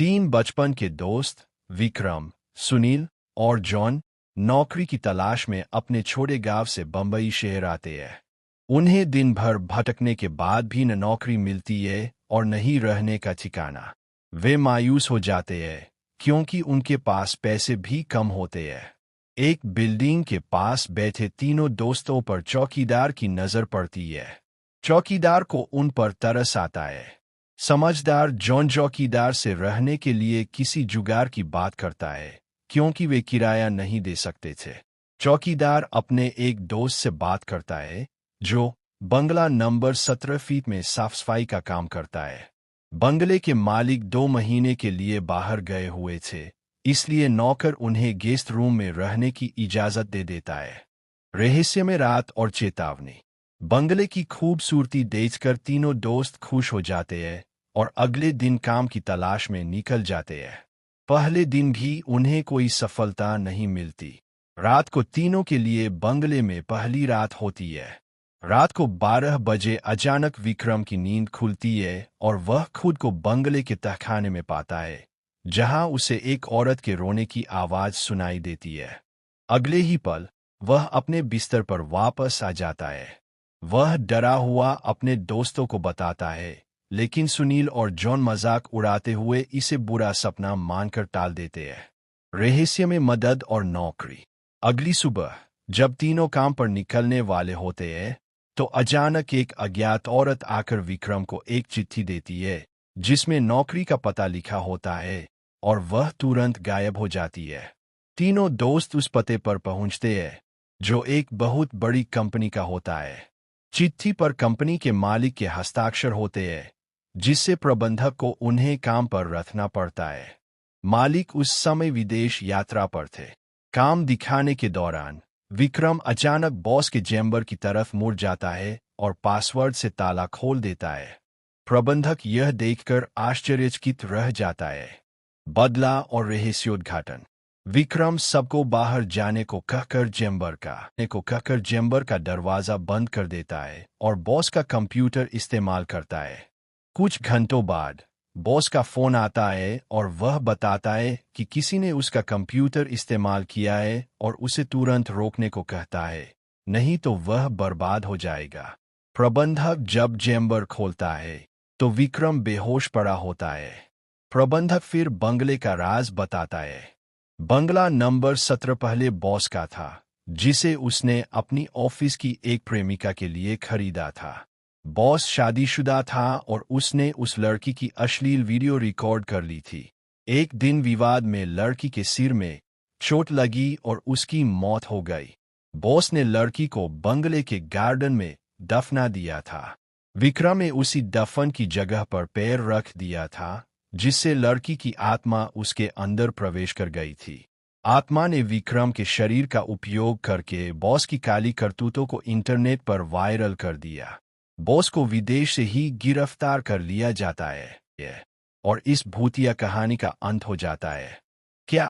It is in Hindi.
तीन बचपन के दोस्त विक्रम, सुनील और जॉन नौकरी की तलाश में अपने छोटे गांव से बंबई शहर आते हैं। उन्हें दिन भर भटकने के बाद भी न नौकरी मिलती है और न ही रहने का ठिकाना। वे मायूस हो जाते हैं क्योंकि उनके पास पैसे भी कम होते हैं। एक बिल्डिंग के पास बैठे तीनों दोस्तों पर चौकीदार की नजर पड़ती है। चौकीदार को उन पर तरस आता है। समझदार जॉन चौकीदार से रहने के लिए किसी जुगाड़ की बात करता है क्योंकि वे किराया नहीं दे सकते थे। चौकीदार अपने एक दोस्त से बात करता है जो बंगला नंबर 17 फीट में साफ सफाई का काम करता है। बंगले के मालिक 2 महीने के लिए बाहर गए हुए थे, इसलिए नौकर उन्हें गेस्ट रूम में रहने की इजाजत दे देता है। रहस्य में रात और चेतावनी। बंगले की खूबसूरती देखकर तीनों दोस्त खुश हो जाते हैं और अगले दिन काम की तलाश में निकल जाते हैं। पहले दिन भी उन्हें कोई सफलता नहीं मिलती। रात को तीनों के लिए बंगले में पहली रात होती है। रात को 12 बजे अचानक विक्रम की नींद खुलती है और वह खुद को बंगले के तहखाने में पाता है, जहां उसे एक औरत के रोने की आवाज सुनाई देती है। अगले ही पल वह अपने बिस्तर पर वापस आ जाता है। वह डरा हुआ अपने दोस्तों को बताता है, लेकिन सुनील और जॉन मजाक उड़ाते हुए इसे बुरा सपना मानकर टाल देते हैं। रहस्य में मदद और नौकरी। अगली सुबह जब तीनों काम पर निकलने वाले होते हैं तो अचानक एक अज्ञात औरत आकर विक्रम को एक चिट्ठी देती है जिसमें नौकरी का पता लिखा होता है और वह तुरंत गायब हो जाती है। तीनों दोस्त उस पते पर पहुंचते हैं जो एक बहुत बड़ी कंपनी का होता है। चिट्ठी पर कंपनी के मालिक के हस्ताक्षर होते हैं, जिससे प्रबंधक को उन्हें काम पर रखना पड़ता है। मालिक उस समय विदेश यात्रा पर थे। काम दिखाने के दौरान विक्रम अचानक बॉस के चैम्बर की तरफ मुड़ जाता है और पासवर्ड से ताला खोल देता है। प्रबंधक यह देखकर आश्चर्यचकित रह जाता है। बदला और रहस्योद्घाटन। विक्रम सबको बाहर जाने को कहकर चैम्बर का दरवाजा बंद कर देता है और बॉस का कंप्यूटर इस्तेमाल करता है। कुछ घंटों बाद बॉस का फोन आता है और वह बताता है कि किसी ने उसका कंप्यूटर इस्तेमाल किया है और उसे तुरंत रोकने को कहता है, नहीं तो वह बर्बाद हो जाएगा। प्रबंधक जब चैम्बर खोलता है तो विक्रम बेहोश पड़ा होता है। प्रबंधक फिर बंगले का राज बताता है। बंगला नंबर 17 पहले बॉस का था, जिसे उसने अपनी ऑफिस की एक प्रेमिका के लिए खरीदा था। बॉस शादीशुदा था और उसने उस लड़की की अश्लील वीडियो रिकॉर्ड कर ली थी। एक दिन विवाद में लड़की के सिर में चोट लगी और उसकी मौत हो गई। बॉस ने लड़की को बंगले के गार्डन में दफना दिया था। विक्रम ने उसी दफन की जगह पर पैर रख दिया था, जिससे लड़की की आत्मा उसके अंदर प्रवेश कर गई थी। आत्मा ने विक्रम के शरीर का उपयोग करके बॉस की काली करतूतों को इंटरनेट पर वायरल कर दिया। बॉस को विदेश से ही गिरफ्तार कर लिया जाता है और इस भूतिया कहानी का अंत हो जाता है।